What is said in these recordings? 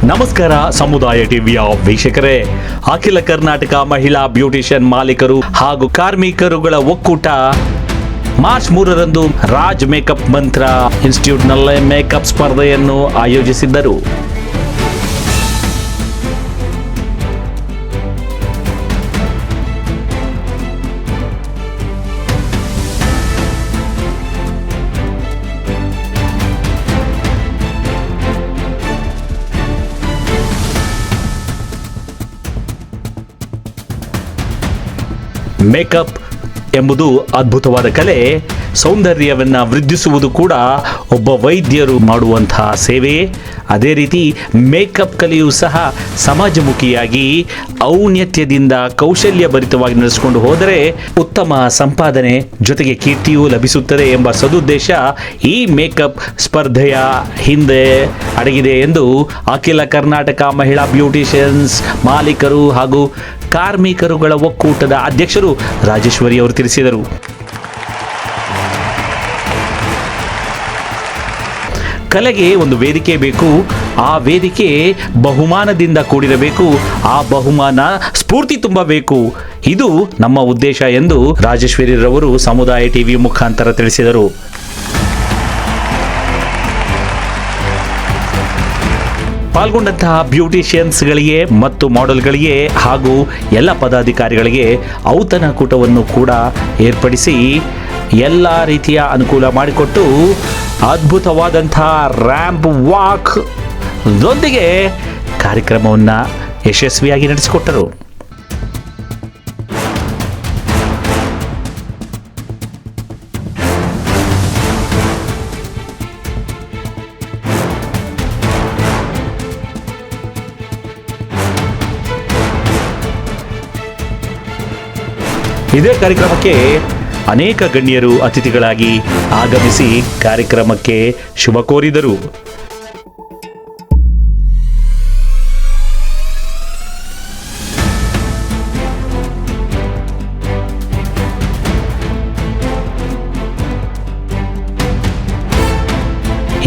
ನಮಸ್ಕಾರ ಸಮುದಾಯ ಟಿವಿಯ ವೀಕ್ಷಕರೇ, ಅಖಿಲ ಕರ್ನಾಟಕ ಮಹಿಳಾ ಬ್ಯೂಟಿಷಿಯನ್ ಮಾಲೀಕರು ಹಾಗೂ ಕಾರ್ಮಿಕರುಗಳ ಒಕ್ಕೂಟ ಮಾರ್ಚ್ 3ರಂದು ರಾಜ್ ಮೇಕಪ್ ಮಂತ್ರ ಇನ್ಸ್ಟಿಟ್ಯೂಟ್ನಲ್ಲೇ ಮೇಕಪ್ ಸ್ಪರ್ಧೆಯನ್ನು ಆಯೋಜಿಸಿದ್ದರು. ಮೇಕಪ್ ಎಂಬುದು ಅದ್ಭುತವಾದ ಕಲೆ. ಸೌಂದರ್ಯವನ್ನು ವೃದ್ಧಿಸುವುದು ಕೂಡ ಒಬ್ಬ ವೈದ್ಯರು ಮಾಡುವಂತಹ ಸೇವೆ. ಅದೇ ರೀತಿ ಮೇಕಪ್ ಕಲೆಯೂ ಸಹ ಸಮಾಜಮುಖಿಯಾಗಿ ಔನ್ನತ್ಯದಿಂದ ಕೌಶಲ್ಯಭರಿತವಾಗಿ ನಡೆಸಿಕೊಂಡು ಹೋದರೆ ಉತ್ತಮ ಸಂಪಾದನೆ ಜೊತೆಗೆ ಕೀರ್ತಿಯೂ ಲಭಿಸುತ್ತದೆ ಎಂಬ ಸದುದ್ದೇಶ ಈ ಮೇಕಪ್ ಸ್ಪರ್ಧೆಯ ಹಿಂದೆ ಅಡಗಿದೆ ಎಂದು ಅಖಿಲ ಕರ್ನಾಟಕ ಮಹಿಳಾ ಬ್ಯೂಟಿಷಿಯನ್ಸ್ ಮಾಲೀಕರು ಹಾಗೂ ಕಾರ್ಮಿಕರುಗಳ ಒಕ್ಕೂಟದ ಅಧ್ಯಕ್ಷರು ರಾಜೇಶ್ವರಿ ಅವರು ತಿಳಿಸಿದರು. ಕಲೆಗೆ ಒಂದು ವೇದಿಕೆ ಬೇಕು. ಆ ವೇದಿಕೆ ಬಹುಮಾನದಿಂದ ಕೂಡಿರಬೇಕು. ಆ ಬಹುಮಾನ ಸ್ಫೂರ್ತಿ ತುಂಬಬೇಕು. ಇದು ನಮ್ಮ ಉದ್ದೇಶ ಎಂದು ರಾಜೇಶ್ವರಿರವರು ಸಮುದಾಯ ಟಿವಿ ಮುಖಾಂತರ ತಿಳಿಸಿದರು. ಪಾಲ್ಗೊಂಡಂತಹ ಬ್ಯೂಟಿಷಿಯನ್ಸ್ಗಳಿಗೆ ಮತ್ತು ಮಾಡೆಲ್ಗಳಿಗೆ ಹಾಗೂ ಎಲ್ಲ ಪದಾಧಿಕಾರಿಗಳಿಗೆ ಔತಣಕೂಟವನ್ನು ಕೂಡ ಏರ್ಪಡಿಸಿ ಎಲ್ಲ ರೀತಿಯ ಅನುಕೂಲ ಮಾಡಿಕೊಟ್ಟು ಅದ್ಭುತವಾದಂತಹ ರ್ಯಾಂಪ್ ವಾಕ್ ದೊಂದಿಗೆ ಕಾರ್ಯಕ್ರಮವನ್ನು ಯಶಸ್ವಿಯಾಗಿ ನಡೆಸಿಕೊಟ್ಟರು. ಇದೇ ಕಾರ್ಯಕ್ರಮಕ್ಕೆ ಅನೇಕ ಗಣ್ಯರು ಅತಿಥಿಗಳಾಗಿ ಆಗಮಿಸಿ ಕಾರ್ಯಕ್ರಮಕ್ಕೆ ಶುಭ ಕೋರಿದರು.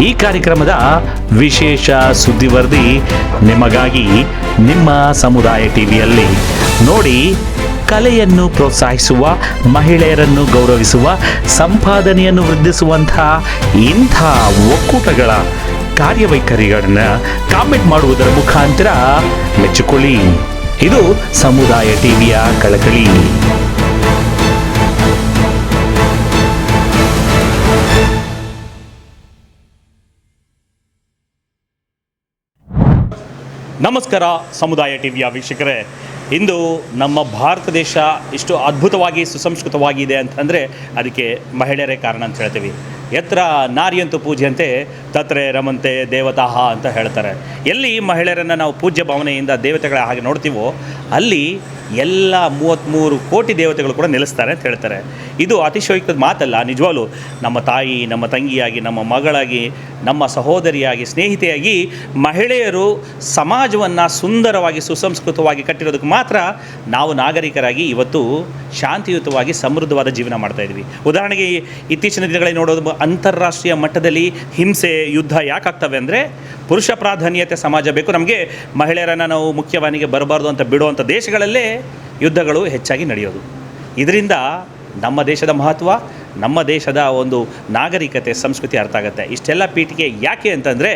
ಈ ಕಾರ್ಯಕ್ರಮದ ವಿಶೇಷ ಸುದ್ದಿವರದಿ ನಿಮಗಾಗಿ ನಿಮ್ಮ ಸಮುದಾಯ ಟಿವಿಯಲ್ಲಿ ನೋಡಿ. ಕಲೆಯನ್ನು ಪ್ರೋತ್ಸಾಹಿಸುವ, ಮಹಿಳೆಯರನ್ನು ಗೌರವಿಸುವ, ಸಂಪಾದನೆಯನ್ನು ವೃದ್ಧಿಸುವಂತಹ ಇಂಥ ಒಕ್ಕೂಟಗಳ ಕಾರ್ಯವೈಖರಿಗಳನ್ನು ಕಾಮೆಂಟ್ ಮಾಡುವುದರ ಮುಖಾಂತರ ಮೆಚ್ಚಿಕೊಳ್ಳಿ. ಇದು ಸಮುದಾಯ ಟಿವಿಯ ಕಳಕಳಿ. ನಮಸ್ಕಾರ ಸಮುದಾಯ ಟಿವಿಯ ವೀಕ್ಷಕರೇ, ಇಂದು ನಮ್ಮ ಭಾರತ ದೇಶ ಇಷ್ಟು ಅದ್ಭುತವಾಗಿ ಸುಸಂಸ್ಕೃತವಾಗಿದೆ ಅಂತಂದರೆ ಅದಕ್ಕೆ ಮಹಿಳೆಯರೇ ಕಾರಣ ಅಂತ ಹೇಳ್ತೀವಿ. ಯತ್ರ ನಾರಿಯಂತೂ ಪೂಜ್ಯಂತೆ ತತ್ರೆ ರಮಂತೆ ದೇವತಾಹ ಅಂತ ಹೇಳ್ತಾರೆ. ಎಲ್ಲಿ ಮಹಿಳೆಯರನ್ನು ನಾವು ಪೂಜ್ಯ ಭಾವನೆಯಿಂದ ದೇವತೆಗಳ ಹಾಗೆ ನೋಡ್ತೀವೋ ಅಲ್ಲಿ ಎಲ್ಲ 33 ಕೋಟಿ ದೇವತೆಗಳು ಕೂಡ ನೆಲೆಸ್ತಾರೆ ಅಂತ ಹೇಳ್ತಾರೆ. ಇದು ಅತಿಶಯೋಕ್ತದ ಮಾತಲ್ಲ. ನಿಜವಾಗ್ಲೂ ನಮ್ಮ ತಾಯಿ, ನಮ್ಮ ತಂಗಿಯಾಗಿ, ನಮ್ಮ ಮಗಳಾಗಿ, ನಮ್ಮ ಸಹೋದರಿಯಾಗಿ, ಸ್ನೇಹಿತೆಯಾಗಿ ಮಹಿಳೆಯರು ಸಮಾಜವನ್ನು ಸುಂದರವಾಗಿ ಸುಸಂಸ್ಕೃತವಾಗಿ ಕಟ್ಟಿರೋದಕ್ಕೆ ಮಾತ್ರ ನಾವು ನಾಗರಿಕರಾಗಿ ಇವತ್ತು ಶಾಂತಿಯುತವಾಗಿ ಸಮೃದ್ಧವಾದ ಜೀವನ ಮಾಡ್ತಾಯಿದ್ವಿ. ಉದಾಹರಣೆಗೆ ಇತ್ತೀಚಿನ ದಿನಗಳಲ್ಲಿ ನೋಡೋದು, ಅಂತಾರಾಷ್ಟ್ರೀಯ ಮಟ್ಟದಲ್ಲಿ ಹಿಂಸೆ, ಯುದ್ಧ ಯಾಕಾಗ್ತವೆ ಅಂದರೆ ಪುರುಷ ಪ್ರಾಧಾನ್ಯತೆ ಸಮಾಜ ಬೇಕು, ನಮಗೆ ಮಹಿಳೆಯರನ್ನು ನಾವು ಮುಖ್ಯವಾಹಿನಿಗೆ ಬರಬಾರ್ದು ಅಂತ ಬಿಡುವಂಥ ದೇಶಗಳಲ್ಲೇ ಯುದ್ಧಗಳು ಹೆಚ್ಚಾಗಿ ನಡೆಯೋದು. ಇದರಿಂದ ನಮ್ಮ ದೇಶದ ಮಹತ್ವ, ನಮ್ಮ ದೇಶದ ಒಂದು ನಾಗರಿಕತೆ, ಸಂಸ್ಕೃತಿ ಅರ್ಥ ಆಗುತ್ತೆ. ಇಷ್ಟೆಲ್ಲ ಪೀಠಿಕೆ ಯಾಕೆ ಅಂತಂದರೆ,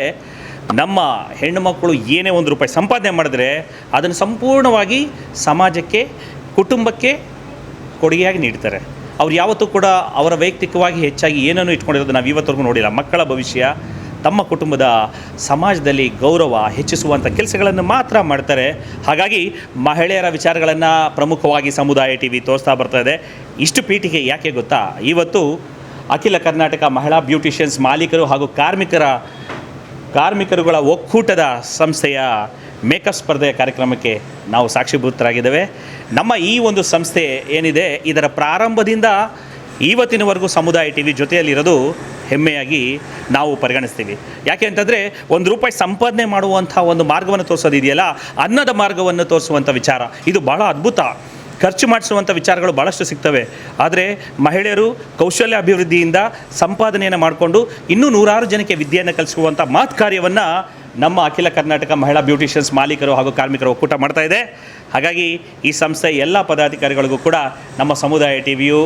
ನಮ್ಮ ಹೆಣ್ಣು ಮಕ್ಕಳು ಏನೇ ₹1 ಸಂಪಾದನೆ ಮಾಡಿದ್ರೆ ಅದನ್ನು ಸಂಪೂರ್ಣವಾಗಿ ಸಮಾಜಕ್ಕೆ, ಕುಟುಂಬಕ್ಕೆ ಕೊಡುಗೆಯಾಗಿ ನೀಡ್ತಾರೆ. ಅವ್ರು ಯಾವತ್ತೂ ಕೂಡ ಅವರ ವೈಯಕ್ತಿಕವಾಗಿ ಹೆಚ್ಚಾಗಿ ಏನನ್ನು ಇಟ್ಕೊಂಡಿರೋದು ನಾವು ಇವತ್ತವರೆಗೂ ನೋಡಿಲ್ಲ. ಮಕ್ಕಳ ಭವಿಷ್ಯ, ತಮ್ಮ ಕುಟುಂಬದ, ಸಮಾಜದಲ್ಲಿ ಗೌರವ ಹೆಚ್ಚಿಸುವಂಥ ಕೆಲಸಗಳನ್ನು ಮಾತ್ರ ಮಾಡ್ತಾರೆ. ಹಾಗಾಗಿ ಮಹಿಳೆಯರ ವಿಚಾರಗಳನ್ನು ಪ್ರಮುಖವಾಗಿ ಸಮುದಾಯ ಟಿವಿ ತೋರಿಸ್ತಾ ಬರ್ತಾ ಇದೆ. ಇಷ್ಟು ಪೀಠಿಕೆ ಯಾಕೆ ಗೊತ್ತಾ? ಇವತ್ತು ಅಖಿಲ ಕರ್ನಾಟಕ ಮಹಿಳಾ ಬ್ಯೂಟಿಷಿಯನ್ಸ್ ಮಾಲೀಕರು ಹಾಗೂ ಕಾರ್ಮಿಕರುಗಳ ಒಕ್ಕೂಟದ ಸಂಸ್ಥೆಯ ಮೇಕಪ್ ಸ್ಪರ್ಧೆಯ ಕಾರ್ಯಕ್ರಮಕ್ಕೆ ನಾವು ಸಾಕ್ಷೀಭೂತರಾಗಿದ್ದೇವೆ. ನಮ್ಮ ಈ ಒಂದು ಸಂಸ್ಥೆ ಏನಿದೆ, ಇದರ ಪ್ರಾರಂಭದಿಂದ ಇವತ್ತಿನವರೆಗೂ ಸಮುದಾಯ ಟಿವಿ ಜೊತೆಯಲ್ಲಿರೋದು ಹೆಮ್ಮೆಯಾಗಿ ನಾವು ಪರಿಗಣಿಸ್ತೀವಿ. ಯಾಕೆ ಅಂತಂದರೆ ₹1 ಸಂಪಾದನೆ ಮಾಡುವಂಥ ಒಂದು ಮಾರ್ಗವನ್ನು ತೋರಿಸೋದಿದೆಯಲ್ಲ, ಅನ್ನದ ಮಾರ್ಗವನ್ನು ತೋರಿಸುವಂಥ ವಿಚಾರ ಇದು ಭಾಳ ಅದ್ಭುತ. ಖರ್ಚು ಮಾಡಿಸುವಂಥ ವಿಚಾರಗಳು ಭಾಳಷ್ಟು ಸಿಗ್ತವೆ. ಆದರೆ ಮಹಿಳೆಯರು ಕೌಶಲ್ಯ ಅಭಿವೃದ್ಧಿಯಿಂದ ಸಂಪಾದನೆಯನ್ನು ಮಾಡಿಕೊಂಡು ಇನ್ನೂ 100 ಜನಕ್ಕೆ ವಿದ್ಯೆಯನ್ನು ಕಲಿಸುವಂಥ ಮಹತ್ ಕಾರ್ಯವನ್ನು ನಮ್ಮ ಅಖಿಲ ಕರ್ನಾಟಕ ಮಹಿಳಾ ಬ್ಯೂಟಿಷಿಯನ್ಸ್ ಮಾಲೀಕರು ಹಾಗೂ ಕಾರ್ಮಿಕರು ಒಕ್ಕೂಟ ಮಾಡ್ತಾ ಇದೆ. ಹಾಗಾಗಿ ಈ ಸಂಸ್ಥೆ ಎಲ್ಲ ಪದಾಧಿಕಾರಿಗಳಿಗೂ ಕೂಡ ನಮ್ಮ ಸಮುದಾಯ ಟಿವಿಯು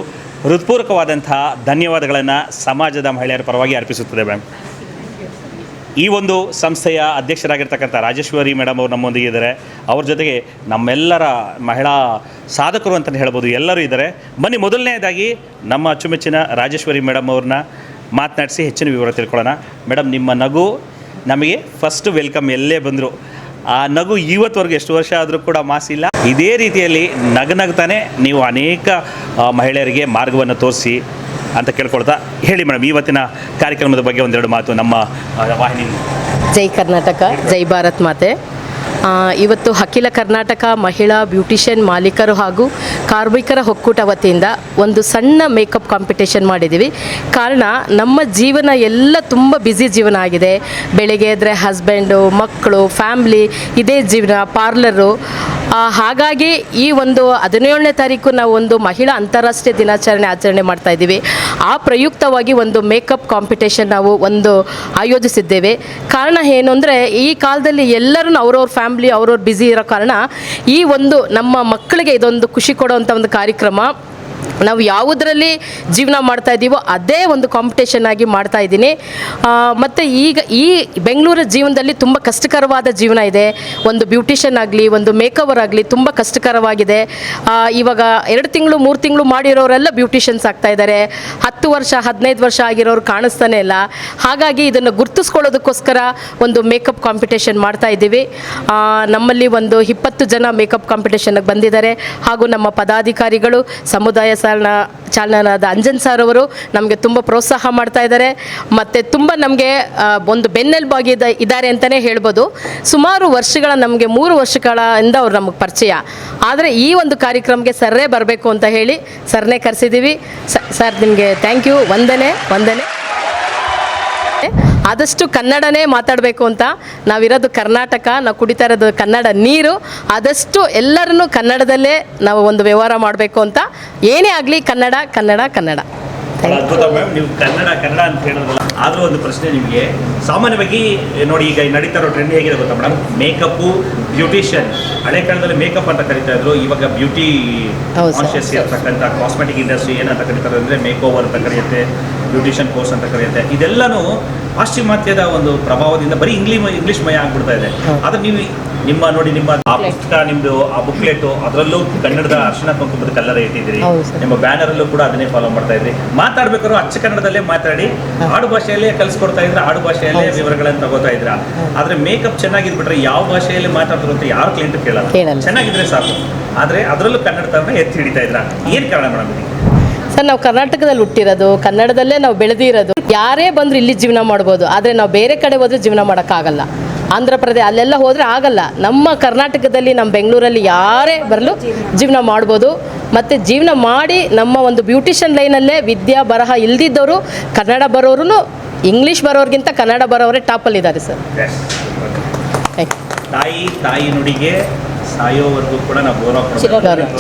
ಹೃತ್ಪೂರ್ವಕವಾದಂತಹ ಧನ್ಯವಾದಗಳನ್ನು ಸಮಾಜದ ಮಹಿಳೆಯರ ಪರವಾಗಿ ಅರ್ಪಿಸುತ್ತದೆ. ಮ್ಯಾಮ್, ಈ ಒಂದು ಸಂಸ್ಥೆಯ ಅಧ್ಯಕ್ಷರಾಗಿರ್ತಕ್ಕಂಥ ರಾಜೇಶ್ವರಿ ಮೇಡಮ್ ಅವರು ನಮ್ಮೊಂದಿಗೆ ಇದ್ದಾರೆ. ಅವ್ರ ಜೊತೆಗೆ ನಮ್ಮೆಲ್ಲರ ಮಹಿಳಾ ಸಾಧಕರು ಅಂತಲೇ ಹೇಳ್ಬೋದು, ಎಲ್ಲರೂ ಇದ್ದಾರೆ. ಬನ್ನಿ, ಮೊದಲನೇದಾಗಿ ನಮ್ಮ ಅಚ್ಚುಮೆಚ್ಚಿನ ರಾಜೇಶ್ವರಿ ಮೇಡಮ್ ಅವ್ರನ್ನ ಮಾತನಾಡಿಸಿ ಹೆಚ್ಚಿನ ವಿವರ ತಿಳ್ಕೊಳ್ಳೋಣ. ಮೇಡಮ್, ನಿಮ್ಮ ನಗು ನಮಗೆ ಫಸ್ಟ್ ವೆಲ್ಕಮ್. ಎಲ್ಲೇ ಬಂದರು ಆ ನಗು ಇವತ್ತವರೆಗೂ ಎಷ್ಟು ವರ್ಷ ಆದರೂ ಕೂಡ ಮಾಸಿಲ್ಲ. ಇದೇ ರೀತಿಯಲ್ಲಿ ನಗನಗ್ತಾನೆ ನೀವು ಅನೇಕ ಮಹಿಳೆಯರಿಗೆ ಮಾರ್ಗವನ್ನು ತೋರಿಸಿ ಅಂತ ಕೇಳ್ಕೊಳ್ತಾ ಹೇಳಿ ಮೇಡಮ್, ಇವತ್ತಿನ ಕಾರ್ಯಕ್ರಮದ ಬಗ್ಗೆ ಒಂದೆರಡು ಮಾತು ನಮ್ಮ ವಾಹಿನಿ. ಜೈ ಕರ್ನಾಟಕ, ಜೈ ಭಾರತ್ ಮಾತೆ. ಇವತ್ತು ಅಖಿಲ ಕರ್ನಾಟಕ ಮಹಿಳಾ ಬ್ಯೂಟಿಷಿಯನ್ ಮಾಲೀಕರು ಹಾಗೂ ಕಾರ್ಮಿಕರ ಒಕ್ಕೂಟ ವತಿಯಿಂದ ಒಂದು ಸಣ್ಣ ಮೇಕಪ್ ಕಾಂಪಿಟೇಷನ್ ಮಾಡಿದ್ದೀವಿ. ಕಾರಣ ನಮ್ಮ ಜೀವನ ಎಲ್ಲ ತುಂಬ ಬ್ಯುಸಿ ಜೀವನ ಆಗಿದೆ. ಬೆಳಗ್ಗೆ ಎದ್ದರೆ ಹಸ್ಬೆಂಡು, ಮಕ್ಕಳು, ಫ್ಯಾಮ್ಲಿ, ಇದೇ ಜೀವನ, ಪಾರ್ಲರು. ಹಾಗಾಗಿ ಈ ಒಂದು 17ನೇ ತಾರೀಕು ನಾವು ಒಂದು ಮಹಿಳಾ ಅಂತಾರಾಷ್ಟ್ರೀಯ ದಿನಾಚರಣೆ ಆಚರಣೆ ಮಾಡ್ತಾ ಇದ್ದೀವಿ. ಆ ಪ್ರಯುಕ್ತವಾಗಿ ಒಂದು ಮೇಕಪ್ ಕಾಂಪಿಟೇಷನ್ ನಾವು ಒಂದು ಆಯೋಜಿಸಿದ್ದೇವೆ. ಕಾರಣ ಏನು ಅಂದರೆ, ಈ ಕಾಲದಲ್ಲಿ ಎಲ್ಲರೂ ಅವ್ರವ್ರ ಫ್ಯಾಮ್ಲಿ ಅವ್ರವ್ರು ಬ್ಯುಸಿ ಇರೋ ಕಾರಣ ಈ ಒಂದು ನಮ್ಮ ಮಕ್ಕಳಿಗೆ ಇದೊಂದು ಖುಷಿ ಕೊಡುವಂಥ ಒಂದು ಕಾರ್ಯಕ್ರಮ. ನಾವು ಯಾವುದರಲ್ಲಿ ಜೀವನ ಮಾಡ್ತಾ ಇದ್ದೀವೋ ಅದೇ ಒಂದು ಕಾಂಪಿಟೇಷನ್ ಆಗಿ ಮಾಡ್ತಾ ಇದ್ದೀನಿ. ಮತ್ತು ಈಗ ಈ ಬೆಂಗಳೂರು ಜೀವನದಲ್ಲಿ ತುಂಬ ಕಷ್ಟಕರವಾದ ಜೀವನ ಇದೆ. ಒಂದು ಬ್ಯೂಟಿಷಿಯನ್ ಆಗಲಿ, ಒಂದು ಮೇಕವರ್ ಆಗಲಿ ತುಂಬ ಕಷ್ಟಕರವಾಗಿದೆ. ಇವಾಗ 2 ತಿಂಗಳು 3 ತಿಂಗಳು ಮಾಡಿರೋರೆಲ್ಲ ಬ್ಯೂಟಿಷಿಯನ್ಸ್ ಆಗ್ತಾ ಇದ್ದಾರೆ. 10 ವರ್ಷ 15 ವರ್ಷ ಆಗಿರೋರು ಕಾಣಿಸ್ತಾನೆ ಇಲ್ಲ. ಹಾಗಾಗಿ ಇದನ್ನು ಗುರ್ತಿಸ್ಕೊಳ್ಳೋದಕ್ಕೋಸ್ಕರ ಒಂದು ಮೇಕಪ್ ಕಾಂಪಿಟೇಷನ್ ಮಾಡ್ತಾ ಇದ್ದೀವಿ. ನಮ್ಮಲ್ಲಿ ಒಂದು 20 ಜನ ಮೇಕಪ್ ಕಾಂಪಿಟೇಷನ್ಗೆ ಬಂದಿದ್ದಾರೆ. ಹಾಗೂ ನಮ್ಮ ಪದಾಧಿಕಾರಿಗಳು, ಸಮುದಾಯ ಚಾಲನರಾದ ಅಂಜನ್ ಸರ್ ಅವರು ನಮಗೆ ತುಂಬ ಪ್ರೋತ್ಸಾಹ ಮಾಡ್ತಾ ಇದ್ದಾರೆ. ಮತ್ತು ತುಂಬ ನಮಗೆ ಒಂದು ಬೆನ್ನೆಲುಬಾಗಿ ಇದ್ದಾರೆ ಅಂತಲೇ ಹೇಳ್ಬೋದು. ಸುಮಾರು ವರ್ಷಗಳ ನಮಗೆ 3 ವರ್ಷಗಳಿಂದ ಅವ್ರು ನಮಗೆ ಪರಿಚಯ. ಆದರೆ ಈ ಒಂದು ಕಾರ್ಯಕ್ರಮಕ್ಕೆ ಸರ್ರೇ ಬರಬೇಕು ಅಂತ ಹೇಳಿ ಸರ್ನೇ ಕರೆಸಿದ್ದೀವಿ. ಸರ್, ನಿಮಗೆ ಥ್ಯಾಂಕ್ ಯು. ವಂದನೆ. ಆದಷ್ಟು ಕನ್ನಡನೇ ಮಾತಾಡಬೇಕು ಅಂತ. ನಾವಿರೋದು ಕರ್ನಾಟಕ, ನಾವು ಕುಡಿತಾ ಇರೋದು ಕನ್ನಡ ನೀರು. ಆದಷ್ಟು ಎಲ್ಲರನ್ನೂ ಕನ್ನಡದಲ್ಲೇ ನಾವು ಒಂದು ವ್ಯವಹಾರ ಮಾಡಬೇಕು ಅಂತ. ಏನೇ ಆಗಲಿ ಕನ್ನಡ. ಅದ್ಭುತ ಮ್ಯಾಮ್, ನೀವು ಕನ್ನಡ ಅಂತ ಹೇಳಿದ್ರಲ್ಲ. ಆದರೂ ಒಂದು ಪ್ರಶ್ನೆ ನಿಮಗೆ. ಸಾಮಾನ್ಯವಾಗಿ ನೋಡಿ, ಈಗ ನಡೀತಾ ಇರೋ ಟ್ರೆಂಡ್ ಹೇಗಿದೆ ಗೊತ್ತಾ ಮೇಡಮ್? Makeup, beautician. ಹಳೆ ಕಾಲದಲ್ಲಿ ಮೇಕಪ್ ಅಂತ ಕರಿತಾ ಇದ್ರು, ಇವಾಗ ಬ್ಯೂಟಿ ಕಾನ್ಶಿಯಸ್ ಇರ್ತಕ್ಕಂಥ ಕಾಸ್ಮೆಟಿಕ್ ಇಂಡಸ್ಟ್ರಿ ಏನಂತ ಕರೀತಾರೆ ಅಂದರೆ ಮೇಕ್ ಓವರ್ ಅಂತ ಕರೆಯುತ್ತೆ, ಬ್ಯೂಟಿಷಿಯನ್ ಕೋರ್ಸ್ ಅಂತ ಕರೆಯುತ್ತೆ. ಇದೆಲ್ಲನೂ ಪಾಶ್ಚಿಮಾತ್ಯದ ಒಂದು ಪ್ರಭಾವದಿಂದ ಬರೀ ಇಂಗ್ಲಿಷ್ ಮಯ ಆಗ್ಬಿಡ್ತಾ ಇದೆ. ಆದರೆ ನೀವು ನಿಮ್ಮ ಆ ಪುಸ್ತಕ, ನಿಮ್ಮದು ಆ ಬುಕ್ಲೆಟು, ಅದರಲ್ಲೂ ಕನ್ನಡದ ಅರ್ಶಿನ ಕುಂಕುಮದ ಕಲ್ಲರ ಇಟ್ಟಿದ್ದೀರಿ. ನಿಮ್ಮ ಬ್ಯಾನರಲ್ಲೂ ಕೂಡ ಅದನ್ನೇ ಫಾಲೋ ಮಾಡ್ತಾ ಇದ್ರಿ. ಮಾತಾಡ್ಬೇಕಾದ್ರೂ ಅಚ್ಚ ಕನ್ನಡದಲ್ಲೇ ಮಾತಾಡಿ, ಆಡು ಭಾಷೆಯಲ್ಲೇ ಕಲಿಸ್ಕೊಡ್ತಾ ಇದ್ರೆ, ಆಡು ಭಾಷೆಯಲ್ಲೇ ವಿವರಗಳನ್ನು ತಗೋತಾ ಇದ್ರ. ಆದ್ರೆ ಮೇಕಪ್ ಚೆನ್ನಾಗಿದ್ಬಿಟ್ರೆ ಯಾವ ಭಾಷೆಯಲ್ಲಿ ಮಾತಾಡಿದ್ರು ಅಂತ ಯಾರು ಕ್ಲೈಂಟ್ ಕೇಳಲ್ಲ, ಚೆನ್ನಾಗಿದ್ರೆ ಸಾಕು. ಆದ್ರೆ ಅದರಲ್ಲೂ ಕನ್ನಡ ತರನ ಎತ್ತಿ ಹಿಡಿತಾ ಇದ್ರ. ಏನ್ ಕಾರಣ ಮೇಡಮ್ ಇದಕ್ಕೆ? ಸರ್, ನಾವು ಕರ್ನಾಟಕದಲ್ಲಿ ಹುಟ್ಟಿರೋದು, ಕನ್ನಡದಲ್ಲೇ ನಾವು ಬೆಳೆದಿರೋದು. ಯಾರೇ ಬಂದರೂ ಇಲ್ಲಿ ಜೀವನ ಮಾಡ್ಬೋದು. ಆದರೆ ನಾವು ಬೇರೆ ಕಡೆ ಹೋದರೆ ಜೀವನ ಮಾಡೋಕ್ಕಾಗಲ್ಲ. ಆಂಧ್ರ ಪ್ರದೇಶ ಅಲ್ಲೆಲ್ಲ ಹೋದರೆ ಆಗಲ್ಲ. ನಮ್ಮ ಕರ್ನಾಟಕದಲ್ಲಿ, ನಮ್ಮ ಬೆಂಗಳೂರಲ್ಲಿ ಯಾರೇ ಬರಲು ಜೀವನ ಮಾಡ್ಬೋದು. ಮತ್ತು ಜೀವನ ಮಾಡಿ ನಮ್ಮ ಒಂದು ಬ್ಯೂಟಿಷಿಯನ್ ಲೈನಲ್ಲೇ ವಿದ್ಯಾ ಬರಹ ಇಲ್ದಿದ್ದವರು, ಕನ್ನಡ ಬರೋರು, ಇಂಗ್ಲೀಷ್ ಬರೋರಿಗಿಂತ ಕನ್ನಡ ಬರೋರೇ ಟಾಪಲ್ಲಿದ್ದಾರೆ ಸರ್. ತಾಯಿ ನುಡಿಗೆ ಸಾಯೋವರೆಗೂ ಕೂಡ ನಾವು